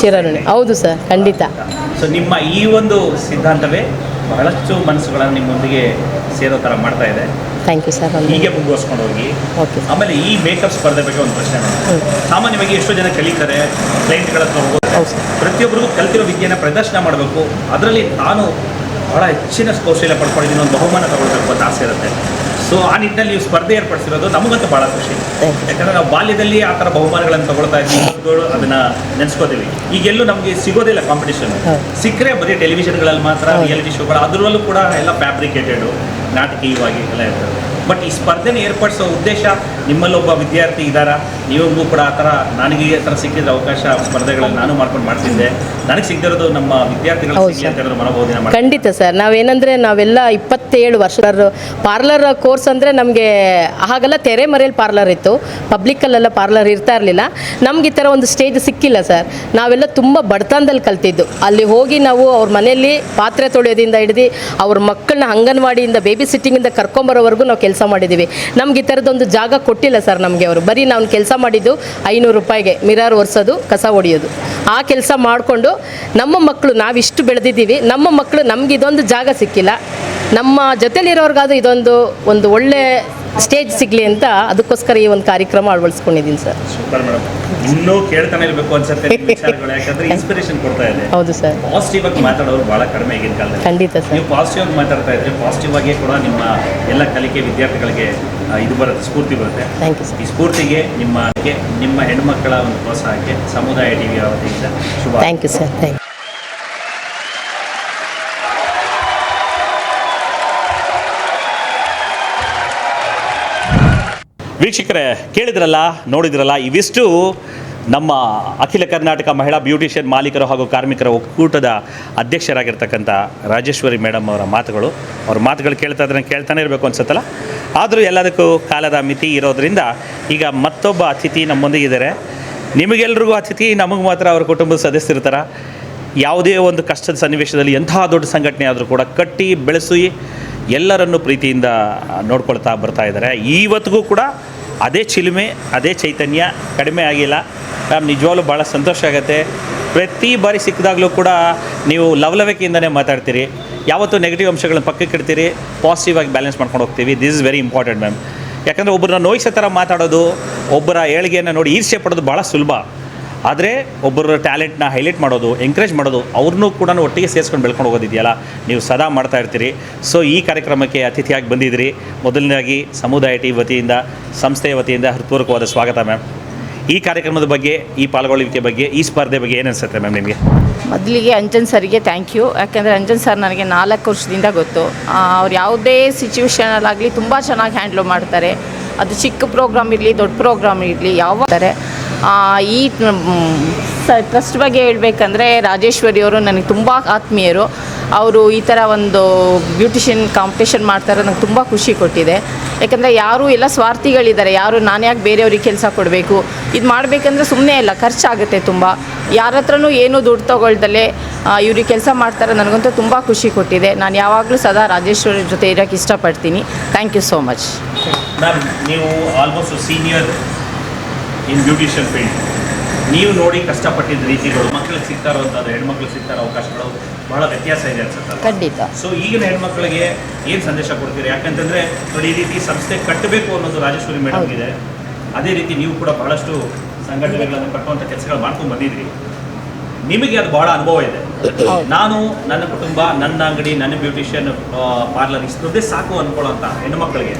ಚಿರಋಣಿ. ಹೌದು ಸರ್, ಖಂಡಿತ. ಸೊ ನಿಮ್ಮ ಈ ಒಂದು ಸಿದ್ಧಾಂತವೇ ಬಹಳಷ್ಟು ಮನಸ್ಸುಗಳನ್ನು ನಿಮ್ಮೊಂದಿಗೆ ಸೇರೋ ಥರ ಮಾಡ್ತಾ ಇದೆ. Thank you sir. ಹೀಗೆ ಮುಂದುವರ್ಸ್ಕೊಂಡು ಹೋಗಿ. ಓಕೆ. ಆಮೇಲೆ ಈ ಮೇಕಪ್ ಸ್ಪರ್ಧೆ ಬಗ್ಗೆ ಒಂದು ಪ್ರಶ್ನೆ. ಸಾಮಾನ್ಯವಾಗಿ ಎಷ್ಟೋ ಜನ ಕಲಿತಾರೆ, ಕ್ಲೈಂಟ್ಗಳ ಹತ್ರ ಹೋಗೋದು. ಪ್ರತಿಯೊಬ್ಬರಿಗೂ ಕಲಿತಿರೋ ವಿದ್ಯೆಯನ್ನು ಪ್ರದರ್ಶನ ಮಾಡಬೇಕು, ಅದರಲ್ಲಿ ನಾನು ಭಾಳ ಹೆಚ್ಚಿನ ಕೌಶಲ್ಯ ಪಡ್ಕೊಂಡಿದ್ದೀನಿ, ಒಂದು ಬಹುಮಾನ ತಗೊಳ್ಬೇಕು ಅಂತ ಆಸೆ ಇರುತ್ತೆ. ಸೊ ಆ ನಿಟ್ಟಿನಲ್ಲಿ ನೀವು ಸ್ಪರ್ಧೆ ಏರ್ಪಡಿಸಿರೋದು ನಮಗಂತೂ ಭಾಳ ಖುಷಿ. ಯಾಕಂದರೆ ನಾವು ಬಾಲ್ಯದಲ್ಲಿ ಆ ಥರ ಬಹುಮಾನಗಳನ್ನು ತಗೊಳ್ತಾ ಇದ್ದೀವಿ, ಅದನ್ನು ನೆನೆಸ್ಕೋತೀವಿ. ಈಗೆಲ್ಲೂ ನಮಗೆ ಸಿಗೋದಿಲ್ಲ ಕಾಂಪಿಟೇಷನ್. ಸಿಕ್ಕರೆ ಬರೀ ಟೆಲಿವಿಷನ್ಗಳಲ್ಲಿ ಮಾತ್ರ, ರಿಯಾಲಿಟಿ ಶೋಗಳು, ಅದರಲ್ಲೂ ಕೂಡ ಎಲ್ಲ ಫ್ಯಾಬ್ರಿಕೇಟೆಡು, ನಾಟಕೀಯವಾಗಿ ಎಲ್ಲ ಇರ್ತದೆ. ಬಟ್ ಈ ಸ್ಪರ್ಧೆನ ಏರ್ಪಡಿಸೋ ಉದ್ದೇಶ, ನಿಮ್ಮಲ್ಲೊಬ್ಬ ವಿದ್ಯಾರ್ಥಿ ಇದ್ದಾರಾ, ನೀವೂ ಕೂಡ ಆ ಥರ, ನನಗೆ ಈ ಥರ ಸಿಕ್ಕಿದ ಅವಕಾಶ ಸ್ಪರ್ಧೆಗಳಲ್ಲಿ ನಾನು ಮಾಡ್ಕೊಂಡು ಮಾಡ್ತಿದ್ದೆ, ನನಗೆ ಸಿಗದಿರೋದು ನಮ್ಮ ವಿದ್ಯಾರ್ಥಿಗಳು ಮನೋಭಾವನೆ. ಖಂಡಿತ ಸರ್. ನಾವೇನಂದರೆ ನಾವೆಲ್ಲ 27 ವರ್ಷ ಪಾರ್ಲರ್ ಕೋರ್ಸ್ ಅಂದರೆ ನಮಗೆ ಹಾಗೆಲ್ಲ ತೆರೆ ಮರೆಯಲ್ಲಿ ಪಾರ್ಲರ್ ಇತ್ತು, ಪಬ್ಲಿಕ್ಕಲ್ಲೆಲ್ಲ ಪಾರ್ಲರ್ ಇರ್ತಾ ಇರಲಿಲ್ಲ. ನಮ್ಗೆ ಈ ಥರ ಒಂದು ಸ್ಟೇಜ್ ಸಿಕ್ಕಿಲ್ಲ ಸರ್. ನಾವೆಲ್ಲ ತುಂಬ ಬಡತನದಲ್ಲಿ ಕಲ್ತಿದ್ದು. ಅಲ್ಲಿ ಹೋಗಿ ನಾವು ಅವ್ರ ಮನೆಯಲ್ಲಿ ಪಾತ್ರೆ ತೊಳೆಯೋದಿಂದ ಹಿಡಿದು ಅವ್ರ ಮಕ್ಕಳನ್ನ ಅಂಗನವಾಡಿಯಿಂದ ಬೇಬಿ ಸಿಟ್ಟಿಂಗಿಂದ ಕರ್ಕೊಂಬರೋವರೆಗೂ ನಾವು ಕೆಲಸ ಮಾಡಿದ್ದೀವಿ. ನಮ್ಗೆ ಈ ಥರದೊಂದು ಜಾಗ ಕೊಟ್ಟಿಲ್ಲ ಸರ್ ನಮಗೆ ಅವರು. ಬರೀ ನಾವು ಕೆಲಸ ಮಾಡಿದ್ದು 500 ರೂಪಾಯಿಗೆ ಮಿರರ್ ಒರೆಸೋದು, ಕಸ ಹೊಡೆಯೋದು. ಆ ಕೆಲಸ ಮಾಡಿಕೊಂಡು ನಮ್ಮ ಮಕ್ಕಳು, ನಾವಿಷ್ಟು ಬೆಳೆದಿದ್ದೀವಿ, ನಮ್ಮ ಮಕ್ಕಳು, ನಮ್ಗೆ ಇದೊಂದು ಜಾಗ ಸಿಕ್ಕಿಲ್ಲ. ನಮ್ಮ ಜೊತೆಲಿರೋರ್ಗಾದ್ರೂ ಇದೊಂದು ಒಳ್ಳೆ ಸ್ಟೇಜ್ ಸಿಗಲಿ ಅಂತ ಅದಕ್ಕೋಸ್ಕರ ಈ ಒಂದು ಕಾರ್ಯಕ್ರಮ ಅಳವಡಿಸ್ಕೊಂಡಿದ್ದೀನಿ ಸರ್. Super madam. ಇನ್ನೂ ಕೇಳ್ತಾನೆ ಇರಬೇಕು ಅನ್ಸುತ್ತೆ ನಿಮ್ಮ ವಿಚಾರಗಳು, ಯಾಕಂದ್ರೆ ಇನ್ಸ್ಪಿರೇಷನ್ ಕೊಡ್ತಾ ಇದೆ. ಹೌದು ಸರ್. ಪಾಸಿಟಿವ್ ಆಗಿ ಮಾತಾಡೋರು ಭಾಳ ಕಡಿಮೆ ಈಗಿನ ಕಾಲದಲ್ಲಿ. ಖಂಡಿತ ಸರ್. ನೀವು ಪಾಸಿಟಿವ್ ಆಗಿ ಮಾತಾಡ್ತಾ ಇದ್ರೆ ಪಾಸಿಟಿವ್ ಆಗಿ ಕೂಡ ನಿಮ್ಮ ಎಲ್ಲ ಕಲಿಕೆ ವಿದ್ಯಾರ್ಥಿಗಳಿಗೆ ಇದು ಬರುತ್ತೆ, ಸ್ಫೂರ್ತಿ ಬರುತ್ತೆ. Thank you sir. ಈ ಸ್ಫೂರ್ತಿಗೆ ನಿಮ್ಮ ಹೆಣ್ಮಕ್ಕಳ ಒಂದು ಪ್ರೋತ್ಸಾಹಕ್ಕೆ ಸಮುದಾಯ ಟಿವಿ ವತಿಯಿಂದ ಶುಭ. Thank you sir. Thank you. ವೀಕ್ಷಕರೇ, ಕೇಳಿದ್ರಲ್ಲ, ನೋಡಿದ್ರಲ್ಲ, ಇವಿಷ್ಟು ನಮ್ಮ ಅಖಿಲ ಕರ್ನಾಟಕ ಮಹಿಳಾ ಬ್ಯೂಟಿಷಿಯನ್ ಮಾಲೀಕರು ಹಾಗೂ ಕಾರ್ಮಿಕರ ಒಕ್ಕೂಟದ ಅಧ್ಯಕ್ಷರಾಗಿರ್ತಕ್ಕಂಥ ರಾಜೇಶ್ವರಿ ಮೇಡಮ್ ಅವರ ಮಾತುಗಳು. ಅವ್ರ ಮಾತುಗಳು ಕೇಳ್ತಾನೆ ಇರಬೇಕು ಅನ್ಸುತ್ತಲ್ಲ. ಆದರೂ ಎಲ್ಲದಕ್ಕೂ ಕಾಲದ ಮಿತಿ ಇರೋದರಿಂದ ಈಗ ಮತ್ತೊಬ್ಬ ಅತಿಥಿ ನಮ್ಮೊಂದಿಗಿದ್ದಾರೆ. ನಿಮಗೆಲ್ರಿಗೂ ಅತಿಥಿ, ನಮಗೆ ಮಾತ್ರ ಅವ್ರ ಕುಟುಂಬದ ಸದಸ್ಯರಿರ್ತಾರೆ. ಯಾವುದೇ ಒಂದು ಕಷ್ಟದ ಸನ್ನಿವೇಶದಲ್ಲಿ ಎಂತಹ ದೊಡ್ಡ ಸಂಘಟನೆ ಆದರೂ ಕೂಡ ಕಟ್ಟಿ ಬೆಳೆಸಿ ಎಲ್ಲರನ್ನು ಪ್ರೀತಿಯಿಂದ ನೋಡ್ಕೊಳ್ತಾ ಬರ್ತಾ ಇದ್ದಾರೆ. ಇವತ್ತಿಗೂ ಕೂಡ ಅದೇ ಚಿಲುಮೆ, ಅದೇ ಚೈತನ್ಯ ಕಡಿಮೆ ಆಗಿಲ್ಲ. ಮ್ಯಾಮ್, ನಿಜವಾಗ್ಲೂ ಭಾಳ ಸಂತೋಷ ಆಗುತ್ತೆ. ಪ್ರತಿ ಬಾರಿ ಸಿಕ್ಕಿದಾಗಲೂ ಕೂಡ ನೀವು ಲವಲವಿಕೆಯಿಂದನೇ ಮಾತಾಡ್ತೀರಿ. ಯಾವತ್ತೂ ನೆಗೆಟಿವ್ ಅಂಶಗಳನ್ನ ಪಕ್ಕಕ್ಕೆ ಇಡ್ತೀರಿ, ಪಾಸಿಟಿವ್ ಆಗಿ ಬ್ಯಾಲೆನ್ಸ್ ಮಾಡ್ಕೊಂಡು ಹೋಗ್ತೀವಿ. This is very important ma'am. ಯಾಕಂದರೆ ಒಬ್ಬರನ್ನ ನೋಯಿಸೋ ಥರ ಮಾತಾಡೋದು, ಒಬ್ಬರ ಏಳಿಗೆಯನ್ನು ನೋಡಿ ಈರ್ಷ್ಯೆ ಪಡೋದು ಭಾಳ ಸುಲಭ. ಆದರೆ ಒಬ್ಬರ ಟ್ಯಾಲೆಂಟ್ನ ಹೈಲೈಟ್ ಮಾಡೋದು, ಎಂಕರೇಜ್ ಮಾಡೋದು, ಅವ್ರನ್ನೂ ಕೂಡ ಒಟ್ಟಿಗೆ ಸೇರಿಸ್ಕೊಂಡು ಬೆಳ್ಕೊಂಡು ಹೋಗೋದಿದೆಯಲ್ಲ, ನೀವು ಸದಾ ಮಾಡ್ತಾ ಇರ್ತೀರಿ. ಸೊ ಈ ಕಾರ್ಯಕ್ರಮಕ್ಕೆ ಅತಿಥಿಯಾಗಿ ಬಂದಿದ್ದೀರಿ. ಮೊದಲನೇದಾಗಿ ಸಮುದಾಯ ಟಿ ವತಿಯಿಂದ, ಸಂಸ್ಥೆಯ ವತಿಯಿಂದ ಹೃತ್ಪೂರ್ವಕವಾದ ಸ್ವಾಗತ ಮ್ಯಾಮ್. ಈ ಕಾರ್ಯಕ್ರಮದ ಬಗ್ಗೆ, ಈ ಪಾಲ್ಗೊಳ್ಳುವಿಕೆ ಬಗ್ಗೆ, ಈ ಸ್ಪರ್ಧೆ ಬಗ್ಗೆ ಏನು ಅನಿಸುತ್ತೆ ಮ್ಯಾಮ್ ನಿಮಗೆ? ಮೊದಲಿಗೆ ಅಂಜನ್ ಸರ್ಗೆ ಥ್ಯಾಂಕ್ ಯು. ಯಾಕೆಂದರೆ ಅಂಜನ್ ಸರ್ ನನಗೆ 4 ವರ್ಷದಿಂದ ಗೊತ್ತು. ಅವ್ರು ಯಾವುದೇ ಸಿಚುವೇಷನಲ್ಲಾಗಲಿ ತುಂಬ ಚೆನ್ನಾಗಿ ಹ್ಯಾಂಡ್ಲ್ ಮಾಡ್ತಾರೆ. ಅದು ಚಿಕ್ಕ ಪ್ರೋಗ್ರಾಮ್ ಇರಲಿ, ದೊಡ್ಡ ಪ್ರೋಗ್ರಾಮ್ ಇರಲಿ, ಯಾವಾಗ್ತಾರೆ. ಈ ಟ್ರಸ್ಟ್ ಬಗ್ಗೆ ಹೇಳಬೇಕಂದ್ರೆ ರಾಜೇಶ್ವರಿ ಅವರು ನನಗೆ ತುಂಬ ಆತ್ಮೀಯರು. ಅವರು ಈ ಥರ ಒಂದು ಬ್ಯೂಟಿಷಿಯನ್ ಕಾಂಪಿಟೇಷನ್ ಮಾಡ್ತಾರೆ, ನನಗೆ ತುಂಬ ಖುಷಿ ಕೊಟ್ಟಿದೆ. ಯಾಕಂದರೆ ಯಾರು ಎಲ್ಲ ಸ್ವಾರ್ಥಿಗಳಿದ್ದಾರೆ. ಯಾರು ನಾನು ಯಾಕೆ ಬೇರೆಯವ್ರಿಗೆ ಕೆಲಸ ಕೊಡಬೇಕು, ಇದು ಮಾಡಬೇಕಂದ್ರೆ ಸುಮ್ಮನೆ ಇಲ್ಲ, ಖರ್ಚಾಗುತ್ತೆ ತುಂಬ. ಯಾರ ಹತ್ರನೂ ಏನೂ ದುಡ್ಡು ತೊಗೊಳ್ದಲ್ಲೇ ಇವ್ರಿಗೆ ಕೆಲಸ ಮಾಡ್ತಾರೆ. ನನಗಂತೂ ತುಂಬ ಖುಷಿ ಕೊಟ್ಟಿದೆ. ನಾನು ಯಾವಾಗಲೂ ಸದಾ ರಾಜೇಶ್ವರಿ ಜೊತೆ ಇರೋಕ್ಕೆ ಇಷ್ಟಪಡ್ತೀನಿ. Thank you so much. Ma'am, ನೀವು almost senior in beautician field. ನೀವು ನೋಡಿ ಕಷ್ಟಪಟ್ಟಿದ್ದ ರೀತಿಗಳು, ಮಕ್ಕಳಿಗೆ ಸಿಗ್ತಾ ಇರುವಂಥದ್ದು, ಹೆಣ್ಮಕ್ಳಿಗೆ ಸಿಗ್ತಾ ಇರೋ ಅವಕಾಶಗಳು ಬಹಳ ವ್ಯತ್ಯಾಸ ಇದೆ ಅನ್ಸುತ್ತೆ. ಖಂಡಿತ. ಸೊ ಈಗಿನ ಹೆಣ್ಮಕ್ಳಿಗೆ ಏನು ಸಂದೇಶ ಕೊಡ್ತೀರಿ? ಯಾಕಂತಂದರೆ ನೋಡಿ, ಈ ರೀತಿ ಸಂಸ್ಥೆ ಕಟ್ಟಬೇಕು ಅನ್ನೋದು ರಾಜೇಶ್ವರಿ ಮೇಡಮ್ ಇದೆ. ಅದೇ ರೀತಿ ನೀವು ಕೂಡ ಬಹಳಷ್ಟು ಸಂಘಟನೆಗಳನ್ನು ಕಟ್ಟುವಂಥ ಕೆಲಸಗಳು ಮಾಡ್ಕೊಂಡು ಬಂದಿದ್ರಿ. ನಿಮಗೆ ಅದು ಭಾಳ ಅನುಭವ ಇದೆ. ನಾನು, ನನ್ನ ಕುಟುಂಬ, ನನ್ನ ಅಂಗಡಿ, ನನ್ನ ಬ್ಯೂಟಿಷಿಯನ್ ಪಾರ್ಲರ್ ಇಷ್ಟೊಂದೇ ಸಾಕು ಅಂದ್ಕೊಳ್ಳೋಂಥ ಹೆಣ್ಣುಮಕ್ಕಳಿಗೆ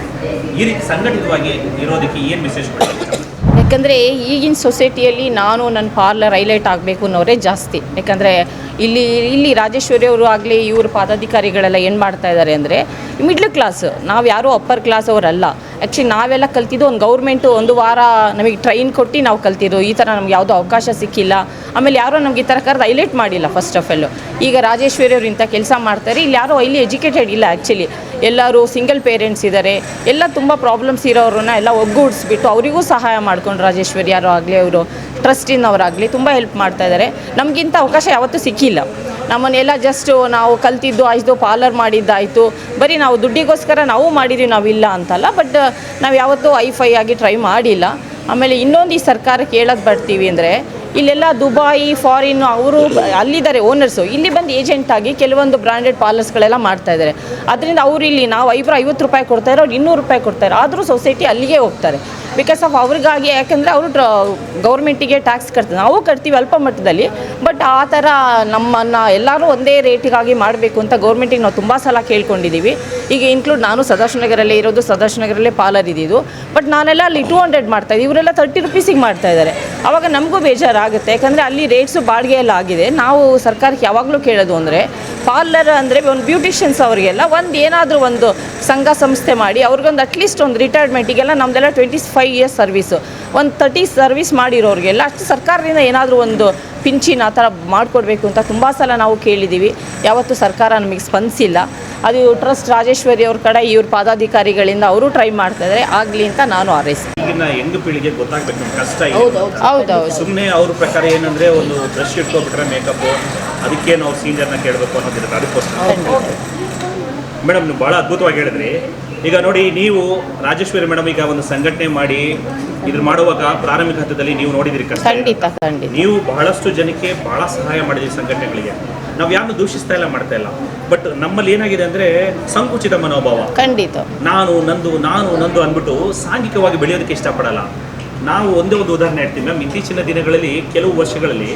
ಈ ರೀತಿ ಸಂಘಟಿತವಾಗಿ ಇರೋದಕ್ಕೆ ಏನು ಮೆಸೇಜ್ ಕೊಡ್ತೀವಿ? ಯಾಕಂದರೆ ಈಗಿನ ಸೊಸೈಟಿಯಲ್ಲಿ ನಾನು ನನ್ನ ಪಾರ್ಲರ್ ಹೈಲೈಟ್ ಆಗಬೇಕು ಅನ್ನೋರೇ ಜಾಸ್ತಿ. ಯಾಕಂದರೆ ಇಲ್ಲಿ ರಾಜೇಶ್ವರಿ ಅವರು ಆಗಲಿ, ಇವರು ಪದಾಧಿಕಾರಿಗಳೆಲ್ಲ ಏನು ಮಾಡ್ತಾ ಇದ್ದಾರೆ ಅಂದರೆ, ಮಿಡ್ಲ್ ಕ್ಲಾಸ್, ನಾವು ಯಾರೂ ಅಪ್ಪರ್ ಕ್ಲಾಸ್ ಅವರಲ್ಲ. ಆ್ಯಕ್ಚುಲಿ ನಾವೆಲ್ಲ ಕಲ್ತಿದ್ದು ಒಂದು ಗೌರ್ಮೆಂಟು 1 ವಾರ ನಮಗೆ ಟ್ರೈನ್ ಕೊಟ್ಟು ನಾವು ಕಲ್ತಿದ್ದು. ಈ ಥರ ನಮ್ಗೆ ಯಾವುದೋ ಅವಕಾಶ ಸಿಕ್ಕಿಲ್ಲ. ಆಮೇಲೆ ಯಾರೋ ನಮ್ಗೆ ಈ ಥರ ಕರೆದು ಹೈಲೈಟ್ ಮಾಡಿಲ್ಲ ಫಸ್ಟ್ ಆಫ್ ಆಲ್. ಈಗ ರಾಜೇಶ್ವರಿ ಅವರು ಇಂಥ ಕೆಲಸ ಮಾಡ್ತಾರೆ. ಇಲ್ಲಿ ಯಾರೋ ಇಲ್ಲಿ ಎಜುಕೇಟೆಡ್ ಇಲ್ಲ. ಆ್ಯಕ್ಚುಲಿ ಎಲ್ಲರೂ ಸಿಂಗಲ್ ಪೇರೆಂಟ್ಸ್ ಇದ್ದಾರೆ. ಎಲ್ಲ ತುಂಬ ಪ್ರಾಬ್ಲಮ್ಸ್ ಇರೋರನ್ನ ಎಲ್ಲ ಒಗ್ಗೂಡಿಸ್ಬಿಟ್ಟು ಅವರಿಗೂ ಸಹಾಯ ಮಾಡ್ಕೊಂಡು ರಾಜೇಶ್ವರಿ ಯಾರೋ ಆಗಲಿ, ಅವರು ಟ್ರಸ್ಟಿನವರಾಗಲಿ ತುಂಬ ಹೆಲ್ಪ್ ಮಾಡ್ತಾ ಇದ್ದಾರೆ. ನಮಗಿಂತ ಅವಕಾಶ ಯಾವತ್ತೂ ಸಿಕ್ಕಿಲ್ಲ. ನಮ್ಮನ್ನೆಲ್ಲ ಜಸ್ಟು ನಾವು ಕಲ್ತಿದ್ದು ಆಯಿತು, ಪಾರ್ಲರ್ ಮಾಡಿದ್ದಾಯಿತು, ಬರೀ ನಾವು ದುಡ್ಡಿಗೋಸ್ಕರ ನಾವು ಮಾಡಿದ್ದೀವಿ, ನಾವಿಲ್ಲ ಅಂತಲ್ಲ. ಬಟ್ ನಾವು ಯಾವತ್ತೂ ಐಫೈ ಆಗಿ ಟ್ರೈ ಮಾಡಿಲ್ಲ. ಆಮೇಲೆ ಇನ್ನೊಂದು ಈ ಸರ್ಕಾರಕ್ಕೆ ಹೇಳೋದು ಬರ್ತೀವಿ ಅಂದರೆ, ಇಲ್ಲೆಲ್ಲ ದುಬಾಯಿ, ಫಾರಿನ್ ಅವರು ಅಲ್ಲಿದ್ದಾರೆ ಓನರ್ಸು. ಇಲ್ಲಿ ಬಂದು ಏಜೆಂಟಾಗಿ ಕೆಲವೊಂದು ಬ್ರ್ಯಾಂಡೆಡ್ ಪಾರ್ಲರ್ಸ್ಗಳೆಲ್ಲ ಮಾಡ್ತಾಯಿದ್ದಾರೆ. ಅದರಿಂದ ಅವರು ಇಲ್ಲಿ ನಾವು 50 ರೂಪಾಯಿ ಕೊಡ್ತಾರೆ, ಅವ್ರು 200 ರೂಪಾಯಿ ಕೊಡ್ತಾರೆ. ಆದರೂ ಸೊಸೈಟಿ ಅಲ್ಲಿಗೆ ಹೋಗ್ತಾರೆ. ಬಿಕಾಸ್ ಆಫ್ ಅವ್ರಿಗಾಗಿ. ಯಾಕಂದರೆ ಅವರು ಗೌರ್ಮೆಂಟಿಗೆ ಟ್ಯಾಕ್ಸ್ ಕಟ್ತಾರೆ, ನಾವು ಕಟ್ತೀವಿ ಅಲ್ಪ ಮಟ್ಟದಲ್ಲಿ. ಬಟ್ ಆ ಥರ ನಮ್ಮನ್ನು ಎಲ್ಲರೂ ಒಂದೇ ರೇಟಿಗಾಗಿ ಮಾಡಬೇಕು ಅಂತ ಗೌರ್ಮೆಂಟಿಗೆ ನಾವು ತುಂಬ ಸಲ ಕೇಳ್ಕೊಂಡಿದ್ದೀವಿ. ಈಗ ಇನ್ಕ್ಲೂಡ್ ನಾನು ಸದಾಶಿವನಗರಲ್ಲೇ ಇರೋದು, ಸದಾಶಿವನಗರಲ್ಲೇ ಪಾರ್ಲರ್ ಇದ್ದಿದ್ದು. ಬಟ್ ನಾನೆಲ್ಲ ಅಲ್ಲಿ 200 ಮಾಡ್ತಾಯಿದ್ದೆ, ಇವರೆಲ್ಲ 30 ರೂಪೀಸಿಗೆ ಮಾಡ್ತಾಯಿದ್ದಾರೆ. ಆವಾಗ ನಮಗೂ ಬೇಜಾರಾಗುತ್ತೆ. ಯಾಕಂದರೆ ಅಲ್ಲಿ ರೇಟ್ಸು ಬಾಡಿಗೆ ಎಲ್ಲ ಆಗಿದೆ. ನಾವು ಸರ್ಕಾರಕ್ಕೆ ಯಾವಾಗಲೂ ಕೇಳೋದು ಅಂದರೆ, ಪಾರ್ಲರ್ ಅಂದರೆ ಒಂದು ಬ್ಯೂಟಿಷಿಯನ್ಸ್ ಅವರಿಗೆಲ್ಲ ಏನಾದರೂ ಒಂದು ಸಂಘ ಸಂಸ್ಥೆ ಮಾಡಿ ಅವ್ರಿಗೊಂದು ಅಟ್ಲೀಸ್ಟ್ ಒಂದು ರಿಟೈರ್ಮೆಂಟಿಗೆಲ್ಲ ನಮ್ಮದೆಲ್ಲ 25 ಇಯರ್ಸ್ ಸರ್ವೀಸು, ಒಂದು 30 ಸರ್ವೀಸ್ ಮಾಡಿರೋರಿಗೆಲ್ಲ ಅಷ್ಟು ಸರ್ಕಾರದಿಂದ ಏನಾದರೂ ಒಂದು ಪಿಂಚಿನ ಆ ಥರ ಮಾಡಿಕೊಡ್ಬೇಕು ಅಂತ ತುಂಬ ಸಲ ನಾವು ಕೇಳಿದ್ದೀವಿ. ಯಾವತ್ತೂ ಸರ್ಕಾರ ನಮಗೆ ಸ್ಪಂದಿಸಿಲ್ಲ. ಅದು ಟ್ರಸ್ಟ್ ರಾಜೇಶ್ವರಿ ಅವ್ರ ಕಡೆ ಇವ್ರ ಪದಾಧಿಕಾರಿಗಳಿಂದ ಅವರು ಟ್ರೈ ಮಾಡ್ತಾಯಿದ್ದಾರೆ, ಆಗಲಿ ಅಂತ ನಾನು ಹಾರೈಸ್ತೀನಿ. ಈಗಿನ ಯಂಗ್ ಪೀಳಿಗೆ ಗೊತ್ತಾಗಬೇಕು ನಮ್ಮ ಕಷ್ಟ. ಹೌದೌದು. ಸುಮ್ಮನೆ ಅವ್ರ ಪ್ರಕಾರ ಏನಂದರೆ, ಒಂದು ಬ್ರಷ್ ಇಟ್ಕೊಬಿಟ್ರೆ ಮೇಕಪ್ಪು, ಅದಕ್ಕೇನು ಅವ್ರು ಸೀನಿಯರ್ನ ಕೇಳಬೇಕು ಅನ್ನೋದಿರುತ್ತೆ. ಅದಕ್ಕೋಸ್ಕರ ಮೇಡಮ್ ನೀವು ಭಾಳ ಅದ್ಭುತವಾಗಿ ಹೇಳಿದ್ರಿ. ಈಗ ನೋಡಿ, ನೀವು ರಾಜೇಶ್ವರಿ ಮೇಡಮ್ ಈಗ ಒಂದು ಸಂಘಟನೆ ಮಾಡಿ ಇದ್ರ ಮಾಡುವಾಗ ಪ್ರಾರಂಭಿಕ ಹಂತದಲ್ಲಿ ನೀವು ನೋಡಿದಿರಿ ಕಷ್ಟ. ಖಂಡಿತ. ನೀವು ಬಹಳಷ್ಟು ಜನಕ್ಕೆ ಬಹಳ ಸಹಾಯ ಮಾಡಿದಿರಿ ಸಂಘಟನೆಗಳಿಗೆ. ನಾವು ಯಾರನ್ನು ದೂಷಿಸ್ತಾ ಇಲ್ಲ, ಮಾಡ್ತಾ ಇಲ್ಲ. ಬಟ್ ನಮ್ಮಲ್ಲಿ ಏನಾಗಿದೆ ಅಂದರೆ ಸಂಕುಚಿತ ಮನೋಭಾವ. ಖಂಡಿತ. ನಾನು ನಂದು ಅಂದ್ಬಿಟ್ಟು ಸಾಂಘಿಕವಾಗಿ ಬೆಳೆಯೋದಕ್ಕೆ ಇಷ್ಟಪಡಲ್ಲ. ನಾವು ಒಂದೇ ಒಂದು ಉದಾಹರಣೆ ಹೇಳ್ತೀವಿ ಮ್ಯಾಮ್. ಇತ್ತೀಚಿನ ದಿನಗಳಲ್ಲಿ ಕೆಲವು ವರ್ಷಗಳಲ್ಲಿ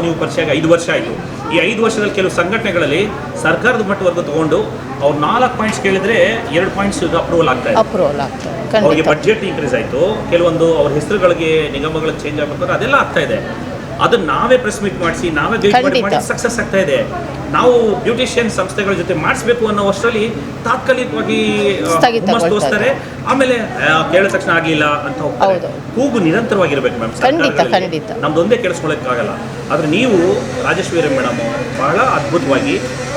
ನೀವು ಪರಿಚಯ 5 ವರ್ಷ ಆಯಿತು. ಈ 5 ವರ್ಷದಲ್ಲಿ ಕೆಲವು ಸಂಘಟನೆಗಳಲ್ಲಿ ಸರ್ಕಾರದ ಮಟ್ಟವರೆಗೂ ತೊಗೊಂಡು ಅವ್ರು 4 ಪಾಯಿಂಟ್ಸ್ ಕೇಳಿದ್ರೆ 2 ಪಾಯಿಂಟ್ಸ್ ಅಪ್ರೂವಲ್ ಆಗ್ತಾ ಇದೆ. ಅವ್ರಿಗೆ ಬಡ್ಜೆಟ್ ಇನ್ಕ್ರೀಸ್ ಆಯಿತು. ಕೆಲವೊಂದು ಅವ್ರ ಹೆಸರುಗಳಿಗೆ ನಿಗಮಗಳಿಗೆ ಚೇಂಜ್ ಆಗಬೇಕಾದ್ರೆ ಅದೆಲ್ಲ ಆಗ್ತಾ ಇದೆ. ಅದನ್ನ ನಾವೇ ಪ್ರೆಸ್ ಮೀಟ್ ಮಾಡಿಸಿ ನಾವೇ ಗೈಡ್ ಮಾಡಿ ಸಕ್ಸಸ್ ಆಗ್ತಾ ಇದೆ. ನಾವು ಬ್ಯೂಟಿಷಿಯನ್ ಸಂಸ್ಥೆಗಳ ಜೊತೆ ಮಾಡಿಸ್ಬೇಕು ಅನ್ನೋ ವರ್ಷದಲ್ಲಿ ತಾತ್ಕಾಲಿಕವಾಗಿ ತೋರಿಸ್ತಾರೆ, ಆಮೇಲೆ ಕೇಳಿದ ತಕ್ಷಣ ಆಗಲಿಲ್ಲ ಅಂತ ಹೋಗ್ತಾರೆ. ಕೂಗು ನಿರಂತರವಾಗಿರ್ಬೇಕು ಮ್ಯಾಮ್. ನಮ್ದೊಂದೇ ಕೇಳಿಸ್ಕೊಳ್ಳೋಕ್ಕಾಗಲ್ಲ. ಆದರೆ ನೀವು ರಾಜೇಶ್ವರಿ ಮೇಡಮ್ ಬಹಳ ಅದ್ಭುತವಾಗಿ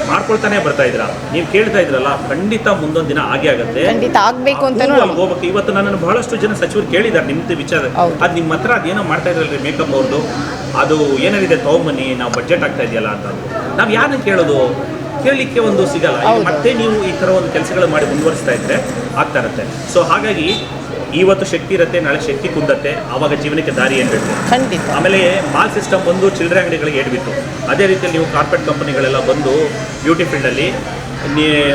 ಮಾಡ್ಕೊಳ್ತಾನೆ ಬರ್ತಾ ಇದ್ದೀರಾ. ನೀವು ಕೇಳ್ತಾ ಇದ್ರಲ್ಲ, ಖಂಡಿತ ಮುಂದೊಂದು ದಿನ ಆಗೇ ಆಗುತ್ತೆ, ಖಂಡಿತ ಆಗಬೇಕು ಅಂತ ಹೋಗ್ಬೇಕು. ಇವತ್ತು ನನ್ನನ್ನು ಬಹಳಷ್ಟು ಜನ ಸಚಿವರು ಕೇಳಿದ್ದಾರೆ ನಿಮ್ದು ವಿಚಾರ. ಅದು ನಿಮ್ಮ ಹತ್ರ ಅದೇನೋ ಮಾಡ್ತಾ ಇದ್ರಲ್ರಿ ಮೇಕಪ್ ಅವ್ರದ್ದು, ಅದು ಏನಾಗಿದೆ ತಗೊಂಬನ್ನಿ, ನಾವು ಬಡ್ಜೆಟ್ ಆಗ್ತಾ ಇದೆಯಲ್ಲ ಅಂತ. ನಾವು ಯಾರನ್ನ ಕೇಳೋದು? ಕೇಳಲಿಕ್ಕೆ ಒಂದು ಸಿಗಲ್ಲ. ಮತ್ತೆ ನೀವು ಈ ಥರ ಒಂದು ಕೆಲಸಗಳು ಮಾಡಿ ಮುಂದುವರಿಸ್ತಾ ಇದ್ರೆ ಆಗ್ತಾ ಇರುತ್ತೆ. ಸೊ ಹಾಗಾಗಿ ಇವತ್ತು ಶಕ್ತಿ ಇರುತ್ತೆ, ನಾಳೆ ಶಕ್ತಿ ಕುಂದತ್ತೆ, ಆವಾಗ ಜೀವನಕ್ಕೆ ದಾರಿ ಏನ್ಬೇಕು. ಆಮೇಲೆ ಮಾಲ್ ಸಿಸ್ಟಮ್ ಬಂದು ಚಿಲ್ಲರೆ ಅಂಗಡಿಗಳಿಗೆ ಏಡ್ಬಿಟ್ಟು, ಅದೇ ರೀತಿಯಲ್ಲಿ ನೀವು ಕಾರ್ಪೊರೇಟ್ ಕಂಪನಿಗಳೆಲ್ಲ ಬಂದು ಬ್ಯೂಟಿ ಫೀಲ್ಡಲ್ಲಿ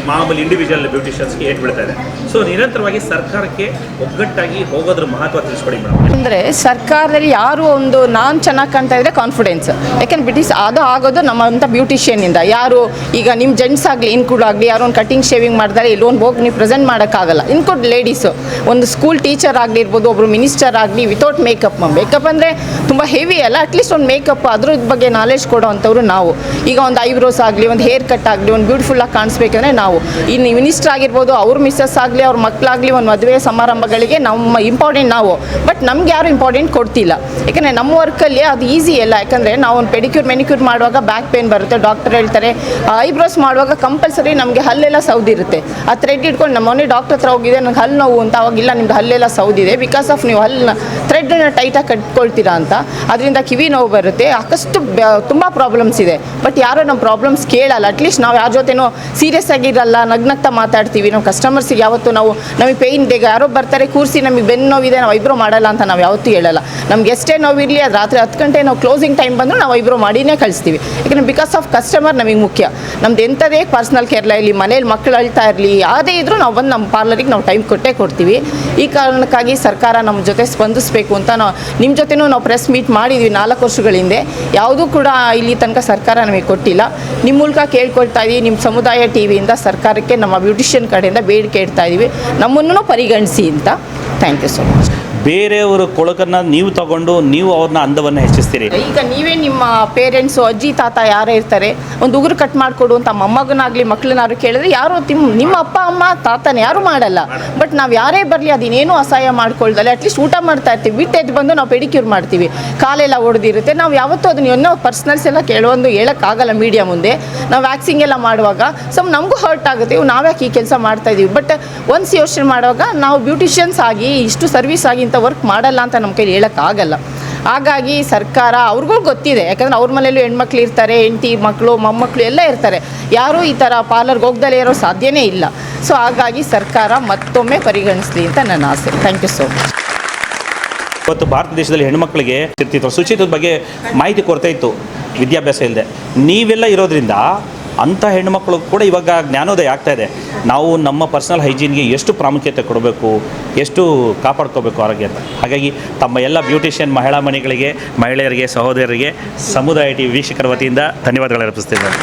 ಮಾಮೂಲಿ ಇಂಡಿವಿಜುವಲ್ ಬ್ಯೂಟಿಷಿಯನ್ಸ್ಗೆ ಏಟ್ ಬೀಳ್ತಾ ಇದೆ. ಸೊ ನಿರಂತರವಾಗಿ ಸರ್ಕಾರಕ್ಕೆ ಒಗ್ಗಟ್ಟಾಗಿ ಹೋಗೋದ್ರ ಮಹತ್ವ ತಿಳಿಸ್ಕೊಡಿ ಮೇಡಮ್. ಅಂದರೆ ಸರ್ಕಾರದಲ್ಲಿ ಯಾರು ಒಂದು ನಾನು ಚೆನ್ನಾಗಿ ಕಾಣ್ತಾ ಇದ್ರೆ ಕಾನ್ಫಿಡೆನ್ಸ್, ಯಾಕೆಂದ್ರೆ ಅದು ಆಗೋದು ನಮ್ಮಂಥ ಬ್ಯೂಟಿಷಿಯನಿಂದ. ಯಾರು ಈಗ ನಿಮ್ಮ ಜೆಂಟ್ಸ್ ಆಗಲಿ ಇನ್ಕ್ಲೂಡ್ ಆಗಲಿ ಯಾರೋ ಒಂದು ಕಟಿಂಗ್ ಶೇವಿಂಗ್ ಮಾಡಿದ್ರೆ ಇಲ್ಲೊಂದು ಹೋಗಿ ನೀವು ಪ್ರೆಸೆಂಟ್ ಮಾಡೋಕ್ಕಾಗಲ್ಲ. ಇನ್ಕ್ಲೂಡ್ ಲೇಡೀಸು, ಒಂದು ಸ್ಕೂಲ್ ಟೀಚರ್ ಆಗಿರ್ಬೋದು, ಒಬ್ಬರು ಮಿನಿಸ್ಟರ್ ಆಗಲಿ ವಿತೌಟ್ ಮೇಕಪ್. ಮೇಕಪ್ ಅಂದರೆ ತುಂಬ ಹೆವಿ ಅಲ್ಲ, ಅಟ್ಲೀಸ್ಟ್ ಒಂದು ಮೇಕಪ್ ಅದ್ರ ಬಗ್ಗೆ ನಾಲೆಜ್ ಕೊಡೋ ಅಂಥವ್ರು ನಾವು. ಈಗ ಒಂದು ಐಬ್ರೋಸ್ ಆಗಲಿ, ಒಂದು ಹೇರ್ ಕಟ್ ಆಗಲಿ, ಒಂದು ಬ್ಯೂಟಿಫುಲ್ಲಾಗಿ ಕಾಣಿಸ್ಬೇಕಂದ್ರೆ ನಾವು ಇನ್ನು ಮಿನಿಸ್ಟರ್ ಆಗಿರ್ಬೋದು, ಅವ್ರ ಮಿಸ್ಸಸ್ ಆಗಲಿ, ಅವ್ರ ಮಕ್ಕಳಾಗಲಿ, ಒಂದು ಮದುವೆ ಸಮಾರಂಭಗಳಿಗೆ ನಮ್ಮ ಇಂಪಾರ್ಟೆಂಟ್ ನಾವು. ಬಟ್ ನಮ್ಗೆ ಯಾರು ಇಂಪಾರ್ಟೆಂಟ್ ಕೊಡ್ತಿಲ್ಲ. ಯಾಕಂದರೆ ನಮ್ಮ ವರ್ಕಲ್ಲಿ ಅದು ಈಸಿ ಅಲ್ಲ. ಯಾಕಂದರೆ ನಾವು ಒಂದು ಪೆಡಿಕ್ಯೂರ್ ಮೆನಿಕ್ಯೂರ್ ಮಾಡುವಾಗ ಬ್ಯಾಕ್ ಪೇನ್ ಬರುತ್ತೆ, ಡಾಕ್ಟರ್ ಹೇಳ್ತಾರೆ. ಐಬ್ರೋಸ್ ಮಾಡುವಾಗ ಕಂಪಲ್ಸರಿ ನಮಗೆ ಹಲ್ಲೆಲ್ಲ ಸೌದಿರುತ್ತೆ. ಆ ಥ್ರೆಡ್ ಇಟ್ಕೊಂಡು ನಮ್ಮ ಮೊನ್ನೆ ಡಾಕ್ಟರ್ ಹತ್ರ ಹೋಗಿದೆ, ನನಗೆ ಹಲ್ಲು ನೋವು ಅಂತ. ಅವಾಗಿಲ್ಲ, ನಿಮ್ದು ಹಲ್ಲೆಲ್ಲ ಸೌದಿದೆ ಬಿಕಾಸ್ ಆಫ್ ನೀವು ಹಲ್ಲನ್ನ ಥ್ರೆಡ್ನ ಟೈಟಾಗಿ ಕಟ್ಕೊಳ್ತೀರಾ ಅಂತ. ಅದರಿಂದ ಕಿವಿ ನೋವು ಬರುತ್ತೆ. ಅಷ್ಟು ತುಂಬ ಪ್ರಾಬ್ಲಮ್ಸ್ ಇದೆ. ಬಟ್ ಯಾರೋ ನಮ್ಮ ಪ್ರಾಬ್ಲಮ್ಸ್ ಕೇಳಲ್ಲ. ಅಟ್ಲೀಸ್ಟ್ ನಾವು ಯಾರ ಜೊತೆನೋ ಸೀರಿಯಸ್ ಆಗಿರಲ್ಲ, ನಗ್ನಗ್ತಾ ಮಾತಾಡ್ತೀವಿ. ನಾವು ಕಸ್ಟಮರ್ಸಿಗೆ ಯಾವತ್ತು ನಮಗೆ ಪೇಯ್ನ್ ಬೇಗ ಯಾರೋ ಬರ್ತಾರೆ ಕೂರಿಸಿ ನಮಗೆ ಬೆನ್ನು ನೋವಿದೆ ನಾವು ಐಬ್ರೋ ಮಾಡಲ್ಲ ಅಂತ ನಾವು ಯಾವತ್ತೂ ಹೇಳಲ್ಲ. ನಮ್ಗೆ ಎಷ್ಟೇ ನೋವಿರಲಿ, ಅದು ರಾತ್ರಿ 10 ಗಂಟೆ ನಾವು ಕ್ಲೋಸಿಂಗ್ ಟೈಮ್ ಬಂದರೂ ನಾವು ಐಬ್ರೋ ಮಾಡಿನೇ ಕಳಿಸ್ತೀವಿ. ಯಾಕಂದರೆ ಬಿಕಾಸ್ ಆಫ್ ಕಸ್ಟಮರ್ ನಮಗೆ ಮುಖ್ಯ. ನಮ್ದು ಎಂಥದೇ ಪರ್ಸ್ನಲ್ ಕೇರ್ಲ ಇರಲಿ, ಮನೇಲಿ ಮಕ್ಕಳು ಅಳ್ತಾ ಇರಲಿ, ಯಾವುದೇ ಇದ್ದರೂ ನಾವು ಬಂದು ನಮ್ಮ ಪಾರ್ಲರಿಗೆ ನಾವು ಟೈಮ್ ಕೊಡ್ತೀವಿ. ಈ ಕಾರಣಕ್ಕಾಗಿ ಸರ್ಕಾರ ನಮ್ಮ ಜೊತೆ ಸ್ಪಂದಿಸಬೇಕು ಅಂತ ನಿಮ್ಮ ಜೊತೆನೂ ನಾವು ಪ್ರೆಸ್ ಮೀಟ್ ಮಾಡಿದ್ವಿ 4 ವರ್ಷಗಳ ಹಿಂದೆ. ಯಾವುದೂ ಕೂಡ ಇಲ್ಲಿ ತನಕ ಸರ್ಕಾರ ನಮಗೆ ಕೊಟ್ಟಿಲ್ಲ. ನಿಮ್ಮ ಮೂಲಕ ಕೇಳ್ಕೊಳ್ತಾ ಇದ್ದೀವಿ, ನಿಮ್ಮ ಸಮುದಾಯ ಟಿವಿಯಿಂದ ಸರ್ಕಾರಕ್ಕೆ ನಮ್ಮ ಬ್ಯೂಟಿಷಿಯನ್ ಕಡೆಯಿಂದ ಬೇಡಿಕೆ ಇಡ್ತಾ ಇದ್ದೀವಿ, ನಮ್ಮನ್ನು ಪರಿಗಣಿಸಿ ಅಂತ. Thank you so much. ಬೇರೆಯವರು ಕೊಳಕನ್ನು ನೀವು ತಗೊಂಡು ನೀವು ಅವ್ರನ್ನ ಅಂದವನ್ನು ಹೆಚ್ಚಿಸ್ತೀರಿ. ಈಗ ನೀವೇ ನಿಮ್ಮ ಪೇರೆಂಟ್ಸು, ಅಜ್ಜಿ ತಾತ ಯಾರೇ ಇರ್ತಾರೆ, ಒಂದು ಉಗುರು ಕಟ್ ಮಾಡಿಕೊಡು ಅಂತ ಮೊಮ್ಮಗನಾಗಲಿ ಮಕ್ಕಳನ್ನಾದ್ರು ಕೇಳಿದ್ರೆ ಯಾರು ನಿಮ್ಮ ಅಪ್ಪ ಅಮ್ಮ ತಾತನೇ ಯಾರು ಮಾಡಲ್ಲ. ಬಟ್ ನಾವು ಯಾರೇ ಬರಲಿ ಅದೇನೇನು ಅಸಹಾಯ ಮಾಡ್ಕೊಳ್ದಲ್ಲ ಅಟ್ಲೀಸ್ಟ್ ಊಟ ಮಾಡ್ತಾ ಇರ್ತೀವಿ. ಬಿಟ್ಟೆದ್ದು ಬಂದು ನಾವು ಪೆಡಿಕ್ಯೂರ್ ಮಾಡ್ತೀವಿ, ಕಾಲೆಲ್ಲ ಒಡೆದಿರುತ್ತೆ. ನಾವು ಯಾವತ್ತೂ ಅದನ್ನ ಏನೋ ಪರ್ಸ್ನಲ್ಸ್ ಎಲ್ಲ ಕೆಲವೊಂದು ಹೇಳೋಕ್ಕಾಗಲ್ಲ ಮೀಡಿಯಾ ಮುಂದೆ. ನಾವು ವ್ಯಾಕ್ಸಿಂಗ್ ಎಲ್ಲ ಮಾಡುವಾಗ ನಮಗೂ ಹರ್ಟ್ ಆಗುತ್ತೆ, ನಾವ್ಯಾಕೆ ಈ ಕೆಲಸ ಮಾಡ್ತಾ ಇದ್ದೀವಿ. ಬಟ್ ಒನ್ಸ್ ಯೋಚನೆ ಮಾಡುವಾಗ ನಾವು ಬ್ಯೂಟಿಷಿಯನ್ಸ್ ಆಗಿ ಇಷ್ಟು ಸರ್ವಿಸ್ ಆಗಿ ಇಂಥ ವರ್ಕ್ ಮಾಡಲ್ಲ ಅಂತ ನಮ್ಮ ಕೈಲಿ ಹೇಳೋಕ್ಕಾಗಲ್ಲ. ಹಾಗಾಗಿ ಸರ್ಕಾರ ಅವ್ರಿಗೂ ಗೊತ್ತಿದೆ, ಯಾಕಂದರೆ ಅವ್ರ ಮನೇಲೂ ಹೆಣ್ಮಕ್ಳು ಇರ್ತಾರೆ, ಹೆಂಡತಿ ಮಕ್ಕಳು ಮೊಮ್ಮಕ್ಕಳು ಎಲ್ಲ ಇರ್ತಾರೆ. ಯಾರೂ ಈ ಥರ ಪಾರ್ಲರ್ಗೆ ಹೋಗ್ದಲೇ ಇರೋ ಸಾಧ್ಯನೇ ಇಲ್ಲ. ಸೊ ಹಾಗಾಗಿ ಸರ್ಕಾರ ಮತ್ತೊಮ್ಮೆ ಪರಿಗಣಿಸಲಿ ಅಂತ ನನ್ನ ಆಸೆ. Thank you so much. ಇವತ್ತು ಭಾರತ ದೇಶದಲ್ಲಿ ಹೆಣ್ಮಕ್ಳಿಗೆ ಶುಚಿತ್ವದ ಬಗ್ಗೆ ಮಾಹಿತಿ ಕೊರತೆ ಇತ್ತು, ವಿದ್ಯಾಭ್ಯಾಸ ಇಲ್ಲದೆ. ನೀವೆಲ್ಲ ಇರೋದ್ರಿಂದ ಅಂಥ ಹೆಣ್ಮಕ್ಳು ಕೂಡ ಇವಾಗ ಜ್ಞಾನೋದಯ ಆಗ್ತಾ ಇದೆ. ನಾವು ನಮ್ಮ ಪರ್ಸನಲ್ ಹೈಜೀನ್ಗೆ ಎಷ್ಟು ಪ್ರಾಮುಖ್ಯತೆ ಕೊಡಬೇಕು, ಎಷ್ಟು ಕಾಪಾಡ್ಕೋಬೇಕು ಆರೋಗ್ಯ ಅಂತ. ಹಾಗಾಗಿ ತಮ್ಮ ಎಲ್ಲ ಬ್ಯೂಟಿಷಿಯನ್ ಮಹಿಳಾ ಮಣಿಗಳಿಗೆ, ಮಹಿಳೆಯರಿಗೆ, ಸಹೋದರರಿಗೆ ಸಮುದಾಯ ಟಿವಿ ವೀಕ್ಷಕರ ವತಿಯಿಂದ ಧನ್ಯವಾದಗಳು ಅರ್ಪಿಸ್ತಿದ್ದಾರೆ.